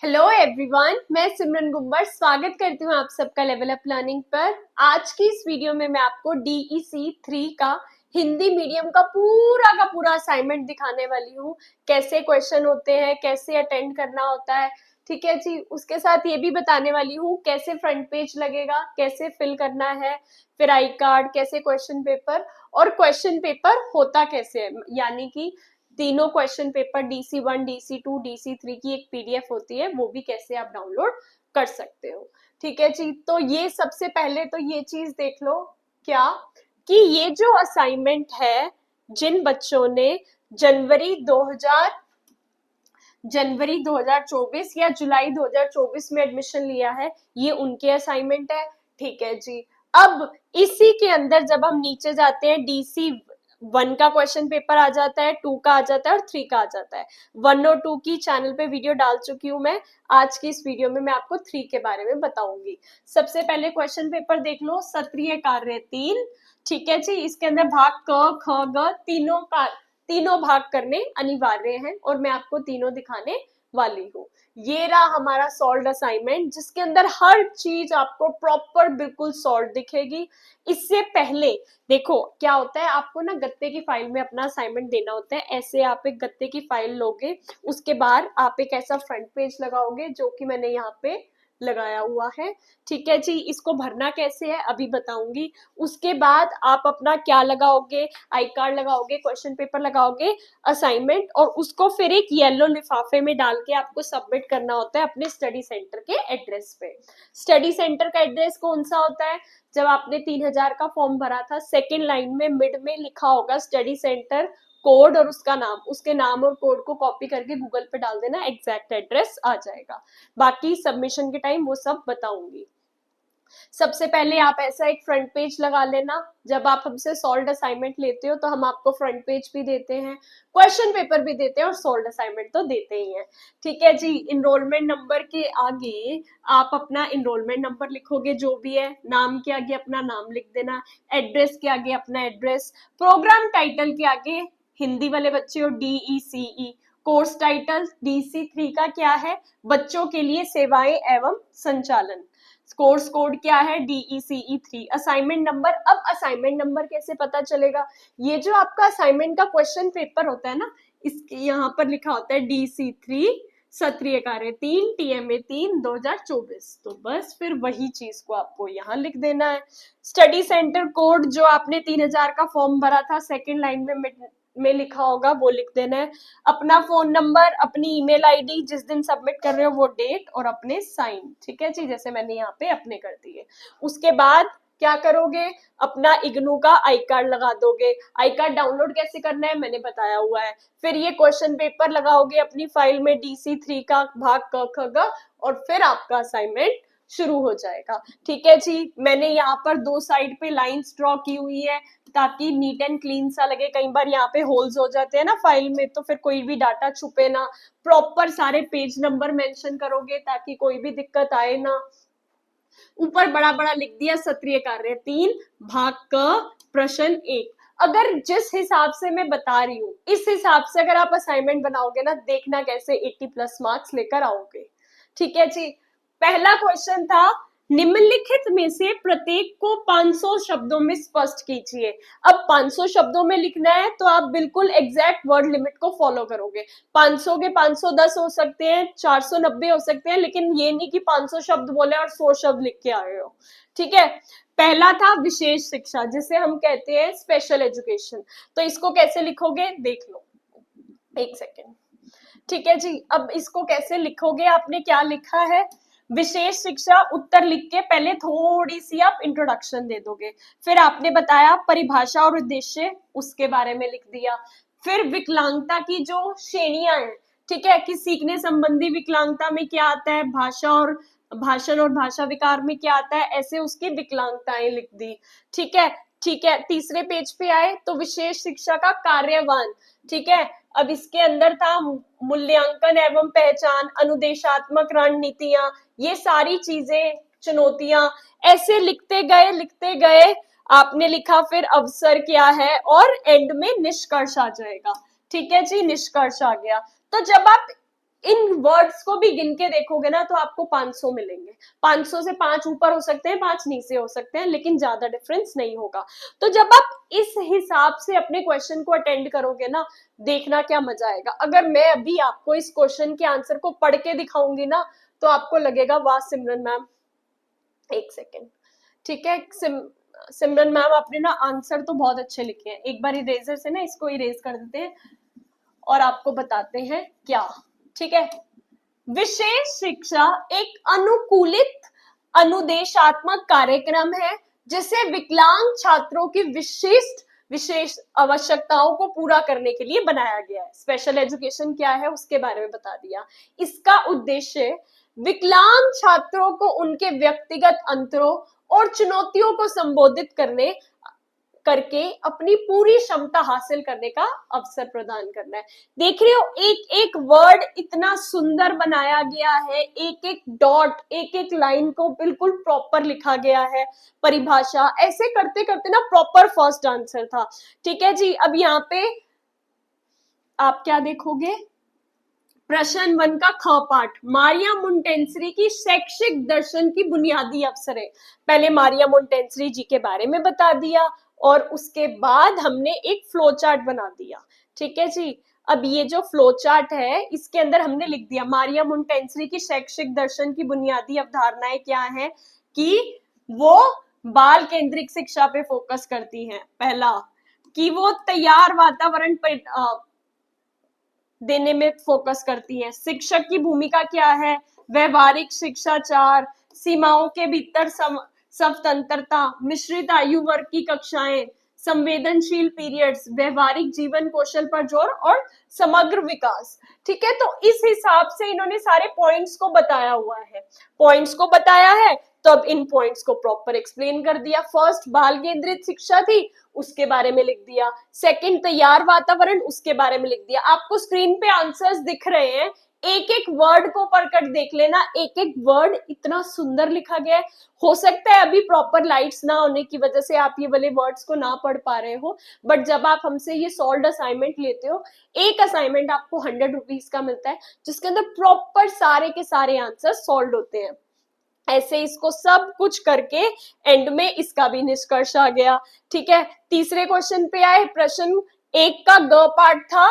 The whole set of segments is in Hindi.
हेलो एवरीवन, मैं सिमरन गुम्बर स्वागत करती हूँ आप सबका लेवल अप लर्निंग पर। आज की इस वीडियो में मैं आपको DEC 3 का हिंदी मीडियम का पूरा असाइनमेंट दिखाने वाली हूँ। कैसे क्वेश्चन होते हैं, कैसे अटेंड करना होता है, ठीक है जी। उसके साथ ये भी बताने वाली हूँ कैसे फ्रंट पेज लगेगा, कैसे फिल करना है, फिर आई कार्ड, कैसे क्वेश्चन पेपर और क्वेश्चन पेपर होता कैसे है, यानी कि तीनों question paper DC1, DC2, DC3 की एक PDF होती है, वो भी कैसे आप डाउनलोड कर सकते हो। ठीक है जी। तो ये सबसे पहले तो ये चीज देख लो क्या कि ये जो असाइनमेंट है, जिन बच्चों ने जनवरी 2024 या जुलाई 2024 में एडमिशन लिया है, ये उनके असाइनमेंट है। ठीक है जी। अब इसी के अंदर जब हम नीचे जाते हैं, DC1 का क्वेश्चन पेपर आ जाता है, 2 का आ जाता है और 3 का आ जाता है। 1 और 2 की चैनल पे वीडियो डाल चुकी हूँ मैं। आज की इस वीडियो में मैं आपको 3 के बारे में बताऊंगी। सबसे पहले क्वेश्चन पेपर देख लो, सत्रीय कार्य 3। ठीक है जी। इसके अंदर भाग क, ख, ग तीनों भाग करने अनिवार्य हैं और मैं आपको तीनों दिखाने वाली हूँ। ये रहा हमारा सॉल्व असाइनमेंट, जिसके अंदर हर चीज आपको प्रॉपर बिल्कुल सॉल्व दिखेगी। इससे पहले देखो क्या होता है, आपको ना गत्ते की फाइल में अपना असाइनमेंट देना होता है। ऐसे आप एक गत्ते की फाइल लोगे, उसके बाद आप एक ऐसा फ्रंट पेज लगाओगे जो कि मैंने यहाँ पे लगाया हुआ है। ठीक है जी। इसको भरना कैसे है अभी बताऊंगी। उसके बाद आप अपना क्या लगाओगे, आई कार्ड लगाओगे, क्वेश्चन पेपर लगाओगे, असाइनमेंट, और उसको फिर एक येलो लिफाफे में डाल के आपको सबमिट करना होता है अपने स्टडी सेंटर के एड्रेस पे। स्टडी सेंटर का एड्रेस कौन सा होता है? जब आपने 3000 का फॉर्म भरा था, सेकेंड लाइन में मिड में लिखा होगा स्टडी सेंटर कोड और उसका नाम, उसके नाम और कोड को कॉपी करके गूगल पे डाल देना, एग्जैक्ट एड्रेस आ जाएगा। बाकी सबमिशन के टाइम वो सब बताऊंगी। सबसे पहले आप ऐसा एक फ्रंट पेज लगा लेना। जब आप हमसे सॉल्व असाइनमेंट लेते हो तो हम आपको फ्रंट पेज भी देते हैं, क्वेश्चन पेपर भी देते हैं और सॉल्व असाइनमेंट तो देते ही हैं। ठीक है जी। इनरोलमेंट नंबर के आगे आप अपना इनरोलमेंट नंबर लिखोगे, जो भी है। नाम के आगे अपना नाम लिख देना, एड्रेस के आगे अपना एड्रेस, प्रोग्राम टाइटल के आगे हिंदी वाले बच्चे हो DECE, कोर्स टाइटल DC3 का क्या है, बच्चों के लिए सेवाएं एवं संचालन, कोर्स कोड क्या है DECE 3, असाइनमेंट नंबर। अब असाइनमेंट नंबर कैसे पता चलेगा? ये जो आपका असाइनमेंट का क्वेश्चन पेपर होता है ना, इसके यहाँ पर लिखा होता है DC3 सत्रीय कार्य 3 TMA 3 2024। तो बस फिर वही चीज को आपको यहाँ लिख देना है। स्टडी सेंटर कोड जो आपने 3000 का फॉर्म भरा था, सेकेंड लाइन में लिखा होगा, वो लिख देना है। अपना फोन नंबर, अपनी ईमेल आईडी, जिस दिन सबमिट कर रहे हो वो डेट और अपने साइन। ठीक है जी, जैसे मैंने यहाँ पे अपने कर दिए। उसके बाद क्या करोगे, अपना इग्नू का आई कार्ड लगा दोगे। आई कार्ड डाउनलोड कैसे करना है मैंने बताया हुआ है। फिर ये क्वेश्चन पेपर लगाओगे अपनी फाइल में, DC3 का भाग क ख ग, और फिर आपका असाइनमेंट शुरू हो जाएगा। ठीक है जी। मैंने यहाँ पर 2 साइड पे लाइंस ड्रॉ की हुई है ताकि नीट एंड क्लीन सा लगे। कई बार यहाँ पे होल्स हो जाते हैं ना फाइल में, तो फिर कोई भी डाटा छुपे ना। प्रॉपर सारे पेज नंबर मेंशन करोगे ताकि कोई भी दिक्कत आए ना। ऊपर बड़ा बड़ा लिख दिया सत्रीय कार्य 3 भाग क प्रश्न 1। अगर जिस हिसाब से मैं बता रही हूँ, इस हिसाब से अगर आप असाइनमेंट बनाओगे ना, देखना कैसे 80+ मार्क्स लेकर आओगे। ठीक है जी। पहला क्वेश्चन था, निम्नलिखित में से प्रत्येक को 500 शब्दों में स्पष्ट कीजिए। अब 500 शब्दों में लिखना है तो आप बिल्कुल एग्जैक्ट वर्ड लिमिट को फॉलो करोगे। 500 के 510 हो सकते हैं, 490 हो सकते हैं, लेकिन ये नहीं कि 500 शब्द बोले और 100 शब्द लिख के आए हो। ठीक है। पहला था विशेष शिक्षा, जिसे हम कहते हैं स्पेशल एजुकेशन। तो इसको कैसे लिखोगे देख लो, एक सेकेंड। ठीक है जी। अब इसको कैसे लिखोगे, आपने क्या लिखा है, विशेष शिक्षा, उत्तर लिख के पहले थोड़ी सी आप इंट्रोडक्शन दे दोगे। फिर आपने बताया परिभाषा और उद्देश्य, उसके बारे में लिख दिया। फिर विकलांगता की जो श्रेणियां हैं, ठीक है, कि सीखने संबंधी विकलांगता में क्या आता है, भाषा और भाषण और भाषा विकार में क्या आता है, ऐसे उसकी विकलांगताएं लिख दी। ठीक है। ठीक है। तीसरे पेज पे आए तो विशेष शिक्षा का कार्यवान। ठीक है। अब इसके अंदर था मूल्यांकन एवं पहचान, अनुदेशात्मक रणनीतियां, ये सारी चीजें, चुनौतियां, ऐसे लिखते गए आपने लिखा। फिर अवसर क्या है और एंड में निष्कर्ष आ जाएगा। ठीक है जी। निष्कर्ष आ गया। तो जब आप इन वर्ड्स को भी गिन के देखोगे ना तो आपको 500 मिलेंगे। 500 से 5 ऊपर हो सकते हैं, 5 नीचे हो सकते हैं, लेकिन ज्यादा डिफरेंस नहीं होगा। तो जब आप इस हिसाब से अपने क्वेश्चन को अटेंड करोगे ना, देखना क्या मजा आएगा। अगर मैं अभी आपको इस क्वेश्चन के आंसर को पढ़ के दिखाऊंगी ना, तो आपको लगेगा वाह सिमरन मैम, एक सेकेंड, ठीक है। सिमरन मैम आपने ना आंसर तो बहुत अच्छे लिखे हैं। एक बार इरेजर से ना इसको इरेज कर देते हैं और आपको बताते हैं क्या, ठीक है। विशेष शिक्षा एक अनुकूलित अनुदेशात्मक कार्यक्रम है जिसे विकलांग छात्रों की विशेष आवश्यकताओं को पूरा करने के लिए बनाया गया है। स्पेशल एजुकेशन क्या है उसके बारे में बता दिया। इसका उद्देश्य विकलांग छात्रों को उनके व्यक्तिगत अंतरों और चुनौतियों को संबोधित करके अपनी पूरी क्षमता हासिल करने का अवसर प्रदान करना है। देख रहे हो, एक एक वर्ड इतना सुंदर बनाया गया है, एक एक डॉट, एक एक लाइन को बिल्कुल प्रॉपर लिखा गया है, परिभाषा, ऐसे करते करते ना प्रॉपर फर्स्ट आंसर था। ठीक है जी। अब यहाँ पे आप क्या देखोगे, प्रश्न 1 का ख पाठ, मारिया मोंटेसरी की शैक्षिक दर्शन की बुनियादी अवसरें। पहले मारिया मोंटेसरी जी के बारे में बता दिया और उसके बाद हमने एक फ्लो चार्ट बना दिया। ठीक है जी। अब ये जो फ्लो चार्ट है इसके अंदर हमने लिख दिया मारिया मोंटेसरी की शैक्षिक दर्शन की बुनियादी अवधारणाएं क्या है, कि वो बाल केंद्रित शिक्षा पे फोकस करती हैं। पहला, कि वो तैयार वातावरण देने में फोकस करती हैं। शिक्षक की भूमिका क्या है, व्यवहारिक शिक्षाचार, सीमाओं के भीतर स्वतंत्रता, मिश्रित आयु वर्ग की कक्षाएं, संवेदनशील पीरियड्स, व्यवहारिक जीवन कौशल पर जोर और समग्र विकास। ठीक है, तो इस हिसाब से इन्होंने सारे पॉइंट्स को बताया हुआ है। पॉइंट्स को बताया है तो अब इन पॉइंट्स को प्रॉपर एक्सप्लेन कर दिया। फर्स्ट बाल केंद्रित शिक्षा थी, उसके बारे में लिख दिया। सेकंड तैयार वातावरण, उसके बारे में लिख दिया। आपको स्क्रीन पे आंसर्स दिख रहे हैं, एक एक वर्ड को पढ़कर देख लेना। एक एक वर्ड इतना सुंदर लिखा गया है। हो सकता है अभी प्रॉपर लाइट्स ना होने की वजह से आप ये वाले वर्ड्स को ना पढ़ पा रहे हो, बट जब आप हमसे ये सॉल्व्ड असाइनमेंट लेते हो, एक असाइनमेंट आपको 100 रुपीज का मिलता है जिसके अंदर प्रॉपर सारे के सारे आंसर सॉल्व होते हैं। ऐसे इसको सब कुछ करके एंड में इसका भी निष्कर्ष आ गया। ठीक है, तीसरे क्वेश्चन पे आए। प्रश्न 1 का ग पार्ट था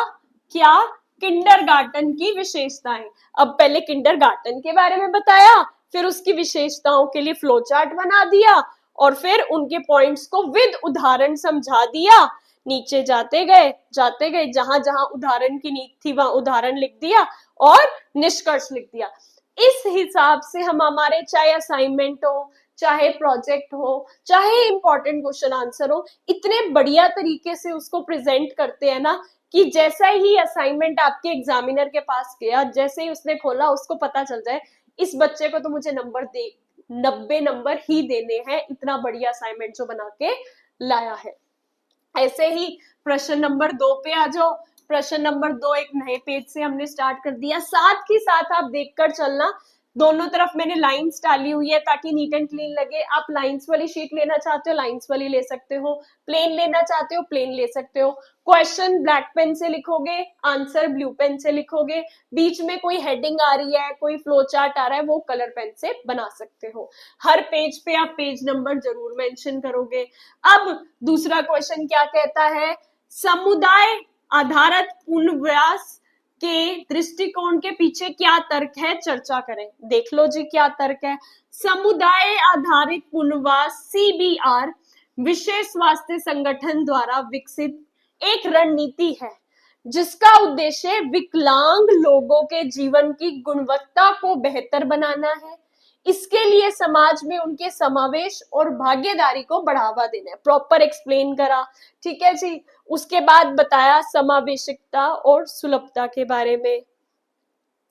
क्या, किंडरगार्टन की विशेषताएं। अब पहले किंडरगार्टन के बारे में बताया, फिर उसकी विशेषताओं के लिए फ्लो चार्ट बना दिया और फिर उनके पॉइंट्स को विद उदाहरण समझा दिया। नीचे जाते गए जहां जहां उदाहरण की नीड थी वहां उदाहरण लिख दिया और निष्कर्ष लिख दिया। इस हिसाब से हम हमारे चाहे असाइनमेंट हो, चाहे प्रोजेक्ट हो, चाहे इंपॉर्टेंट क्वेश्चन आंसर हो, इतने बढ़िया तरीके से उसको प्रेजेंट करते हैं ना कि जैसा ही असाइनमेंट आपके एग्जामिनर के पास गया, जैसे ही उसने खोला उसको पता चल जाए इस बच्चे को तो मुझे 90 नंबर ही देने हैं, इतना बढ़िया असाइनमेंट जो बना के लाया है। ऐसे ही प्रश्न नंबर 2 पे आ जाओ। प्रश्न नंबर 2 एक नए पेज से हमने स्टार्ट कर दिया। साथ ही साथ आप देखकर चलना, दोनों तरफ मैंने लाइंस डाली हुई है ताकि नीट एंड क्लीन लगे। आप लाइंस वाली शीट लेना चाहते हो लाइंस वाली ले सकते हो, प्लेन लेना चाहते हो प्लेन ले सकते हो। क्वेश्चन ब्लैक पेन से लिखोगे, आंसर ब्लू पेन से लिखोगे। बीच में कोई हेडिंग आ रही है, कोई फ्लो चार्ट आ रहा है, वो कलर पेन से बना सकते हो। हर पेज पे आप पेज नंबर जरूर मेंशन करोगे। अब दूसरा क्वेश्चन क्या कहता है, समुदाय आधारित पुनर्वास के दृष्टिकोण के पीछे क्या तर्क है, चर्चा करें। देख लो जी क्या तर्क है। समुदाय आधारित पुनर्वास CBR विश्व स्वास्थ्य संगठन द्वारा विकसित एक रणनीति है जिसका उद्देश्य विकलांग लोगों के जीवन की गुणवत्ता को बेहतर बनाना है। इसके लिए समाज में उनके समावेश और भागीदारी को बढ़ावा देना है। प्रॉपर एक्सप्लेन करा। ठीक है जी। उसके बाद बताया समावेशिकता और सुलभता के बारे में।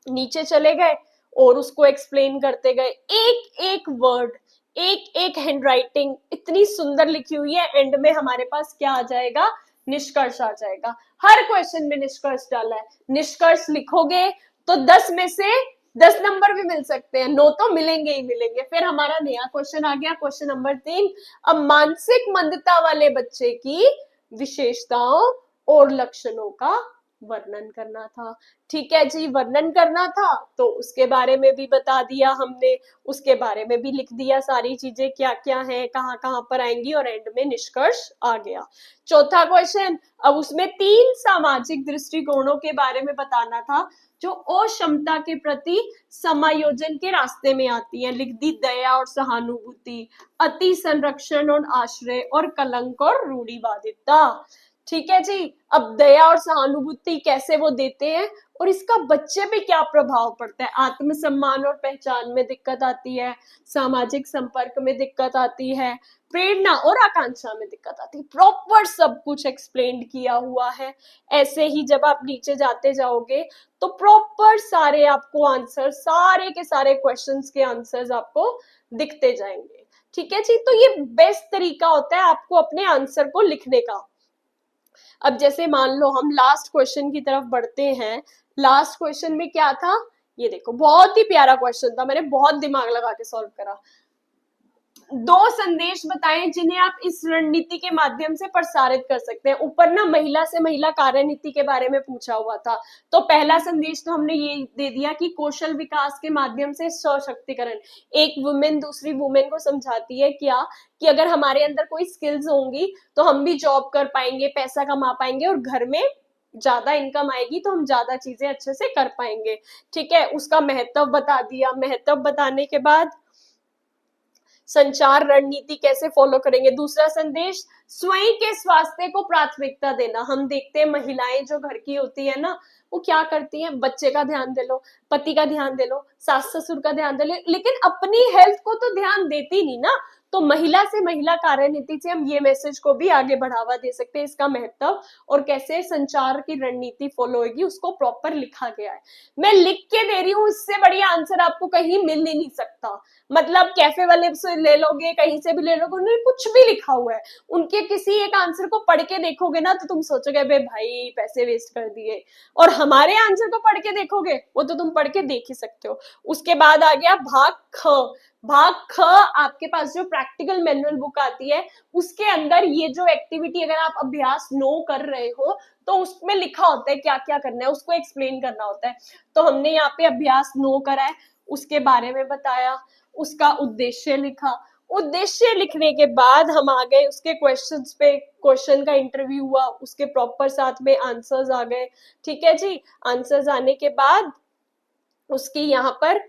नीचे चले गए और उसको एक्सप्लेन करते गए। एक एक वर्ड, एक एक हैंडराइटिंग इतनी सुंदर लिखी हुई है। एंड में हमारे पास क्या आ जाएगा, निष्कर्ष आ जाएगा। हर क्वेश्चन में निष्कर्ष डाला है। निष्कर्ष लिखोगे तो 10 में से 10 नंबर भी मिल सकते हैं, 9 तो मिलेंगे ही मिलेंगे। फिर हमारा नया क्वेश्चन आ गया, क्वेश्चन नंबर 3। अब मानसिक मंदता वाले बच्चे की विशेषताओं और लक्षणों का वर्णन करना था। ठीक है जी, वर्णन करना था तो उसके बारे में भी बता दिया हमने, उसके बारे में भी लिख दिया सारी चीजें क्या क्या है, कहाँ कहाँ पर आएंगी, और एंड में निष्कर्ष आ गया। चौथा क्वेश्चन, अब उसमें 3 सामाजिक दृष्टिकोणों के बारे में बताना था जो अक्षमता के प्रति समायोजन के रास्ते में आती है। लिख दी दया और सहानुभूति, अति संरक्षण और आश्रय, और कलंक और रूढ़िवादिता। ठीक है जी, अब दया और सहानुभूति कैसे वो देते हैं और इसका बच्चे पे क्या प्रभाव पड़ता है। आत्मसम्मान और पहचान में दिक्कत आती है, सामाजिक संपर्क में दिक्कत आती है, प्रेरणा और आकांक्षा में दिक्कत आती है। प्रॉपर सब कुछ एक्सप्लेन किया हुआ है। ऐसे ही जब आप नीचे जाते जाओगे तो प्रॉपर सारे आपको आंसर, सारे के सारे क्वेश्चंस के आंसर्स आपको दिखते जाएंगे। ठीक है जी, तो ये बेस्ट तरीका होता है आपको अपने आंसर को लिखने का। अब जैसे मान लो हम लास्ट क्वेश्चन की तरफ बढ़ते हैं। लास्ट क्वेश्चन में क्या था, ये देखो, बहुत ही प्यारा क्वेश्चन था, मैंने बहुत दिमाग लगा के सॉल्व करा। 2 संदेश बताएं जिन्हें आप इस रणनीति के माध्यम से प्रसारित कर सकते हैं। ऊपर ना महिला से महिला कार्यनीति के बारे में पूछा हुआ था, तो पहला संदेश तो हमने ये दे दिया कि कौशल विकास के माध्यम से सशक्तिकरण। एक वुमेन दूसरी वुमेन को समझाती है क्या, कि अगर हमारे अंदर कोई स्किल्स होंगी तो हम भी जॉब कर पाएंगे, पैसा कमा पाएंगे, और घर में ज्यादा इनकम आएगी तो हम ज्यादा चीजें अच्छे से कर पाएंगे। ठीक है, उसका महत्व बता दिया। महत्व बताने के बाद संचार रणनीति कैसे फॉलो करेंगे। दूसरा संदेश, स्वयं के स्वास्थ्य को प्राथमिकता देना। हम देखते हैं महिलाएं जो घर की होती है ना, वो क्या करती हैं, बच्चे का ध्यान दे लो, पति का ध्यान दे लो, सास ससुर का ध्यान दे लो, लेकिन अपनी हेल्थ को तो ध्यान देती नहीं ना। तो महिला से महिला कार्यनीति से हम ये मैसेज को भी आगे बढ़ावा दे सकते हैं, इसका महत्व और कैसे संचार की रणनीति फॉलो होगी उसको प्रॉपर लिखा गया है। मैं लिख के दे रही हूँ, इससे बढ़िया आंसर आपको कहीं मिल ही नहीं सकता। मतलब कैफे वाले से ले लोगे, कहीं से भी ले लोगे, उन्होंने कुछ भी लिखा हुआ है, उनके किसी एक आंसर को पढ़ के देखोगे ना तो तुम सोचोगे बे भाई पैसे वेस्ट कर दिए, और हमारे आंसर को पढ़ के देखोगे वो तो तुम पढ़ के देख ही सकते हो। उसके बाद आ गया भाग ख। भाग ख आपके पास जो प्रैक्टिकल मैनुअल बुक आती है उसके अंदर ये जो एक्टिविटी अगर आप अभ्यास 9 कर रहे हो तो उसमें लिखा होता है क्या क्या करना है, उसको एक्सप्लेन करना होता है। तो हमने यहाँ पे अभ्यास 9 करा है, उसके बारे में बताया, उसका उद्देश्य लिखा। उद्देश्य लिखने के बाद हम आ गए उसके क्वेश्चंस पे, क्वेश्चन का इंटरव्यू हुआ, उसके प्रॉपर साथ में आंसर्स आ गए। ठीक है जी, आंसर्स आने के बाद उसकी यहाँ पर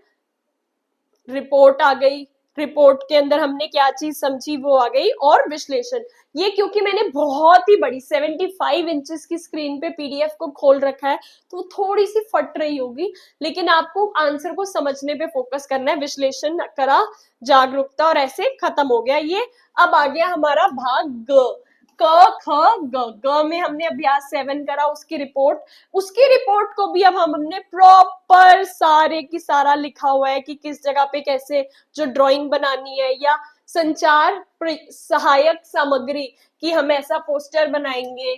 रिपोर्ट आ गई। रिपोर्ट के अंदर हमने क्या चीज समझी वो आ गई, और विश्लेषण। ये क्योंकि मैंने बहुत ही बड़ी 75 इंचेस की स्क्रीन पे पीडीएफ को खोल रखा है तो थोड़ी सी फट रही होगी, लेकिन आपको आंसर को समझने पे फोकस करना है। विश्लेषण करा, जागरूकता, और ऐसे खत्म हो गया ये। अब आ गया हमारा भाग ग। क ख ग। ग में हमने अभ्यास 7 करा, उसकी रिपोर्ट। उसकी रिपोर्ट को भी अब हमने प्रॉपर सारे की सारा लिखा हुआ है कि किस जगह पे कैसे जो ड्राइंग बनानी है, या संचार सहायक सामग्री कि हम ऐसा पोस्टर बनाएंगे,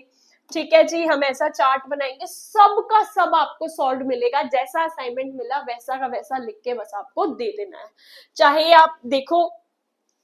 ठीक है जी, हम ऐसा चार्ट बनाएंगे, सब का सब आपको सॉल्व मिलेगा। जैसा असाइनमेंट मिला वैसा का वैसा लिख के बस आपको दे देना है। चाहे आप देखो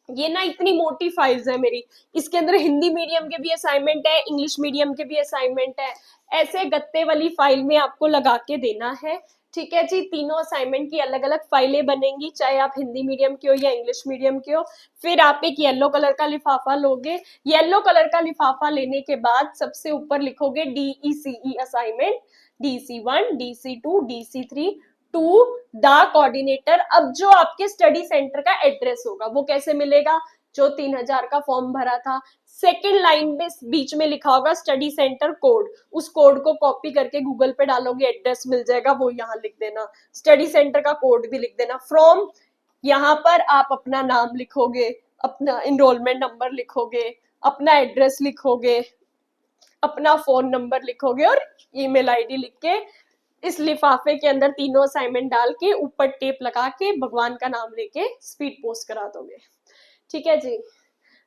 ये ना इतनी मोटी फाइल्स है मेरी, इसके अंदर हिंदी मीडियम के भी असाइनमेंट है, इंग्लिश मीडियम के भी असाइनमेंट है, ऐसे गत्ते वाली फाइल में आपको लगा के देना है। ठीक है जी, तीनों असाइनमेंट की अलग अलग फाइलें बनेंगी, चाहे आप हिंदी मीडियम के हो या इंग्लिश मीडियम के हो। फिर आप एक येलो कलर का लिफाफा लोगे। येलो कलर का लिफाफा लेने के बाद सबसे ऊपर लिखोगे DECE assignment, DC1, DC2, DC3 to the coordinator. अब जो आपके स्टडी सेंटर का एड्रेस होगा वो कैसे मिलेगा, जो 3000 का फॉर्म भरा था, सेकेंड लाइन में बीच में लिखा होगा स्टडी सेंटर कोड, उस कोड को कॉपी करके गूगल पे डालोगे, एड्रेस मिल जाएगा, वो यहाँ लिख देना, स्टडी सेंटर का कोड भी लिख देना। फ्रॉम यहाँ पर आप अपना नाम लिखोगे, अपना इनरोलमेंट नंबर लिखोगे, अपना एड्रेस लिखोगे, अपना फोन नंबर लिखोगे, और ईमेल आईडी लिख के इस लिफाफे के अंदर तीनों असाइनमेंट डाल के ऊपर टेप लगा के भगवान का नाम लेके स्पीड पोस्ट करा दोगे। ठीक है जी,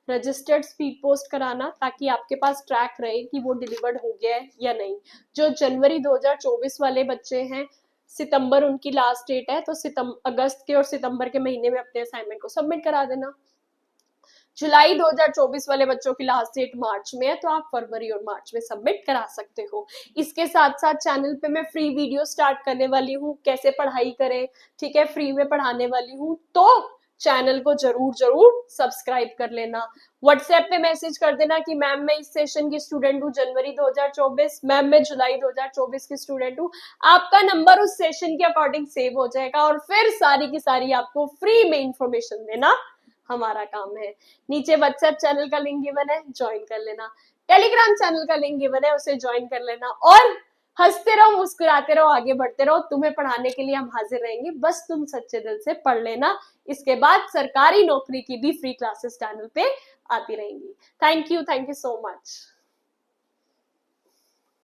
रजिस्टर्ड स्पीड पोस्ट कराना ताकि आपके पास ट्रैक रहे कि वो डिलीवर्ड हो गया है या नहीं। जो जनवरी 2024 वाले बच्चे हैं, सितंबर उनकी लास्ट डेट है, तो अगस्त के और सितंबर के महीने में अपने असाइनमेंट को सबमिट करा देना। जुलाई 2024 वाले बच्चों की लास्ट डेट मार्च में है, तो आप फरवरी और मार्च में सबमिट करा सकते हो। इसके साथ साथ चैनल पे मैं फ्री वीडियो स्टार्ट करने वाली हूँ, कैसे पढ़ाई करें, ठीक है, फ्री में पढ़ाने वाली हूँ, तो चैनल को जरूर जरूर सब्सक्राइब कर लेना। व्हाट्सएप पे मैसेज कर देना कि मैम मैं इस सेशन की स्टूडेंट हूँ जनवरी 2024, मैम मैं जुलाई 2024 की स्टूडेंट हूँ। आपका नंबर उस सेशन के अकॉर्डिंग सेव हो जाएगा और फिर सारी की सारी आपको फ्री में इंफॉर्मेशन देना हमारा काम है। नीचे व्हाट्सएप चैनल का लिंक गिवन है, ज्वाइन कर लेना। टेलीग्राम चैनल का लिंक गिवन है, उसे ज्वाइन कर लेना। और हंसते रहो, मुस्कुराते रहो, आगे बढ़ते रहो, तुम्हें पढ़ाने के लिए हम हाजिर रहेंगे, बस तुम सच्चे दिल से पढ़ लेना। इसके बाद सरकारी नौकरी की भी फ्री क्लासेस चैनल पे आती रहेंगी। Thank you so much.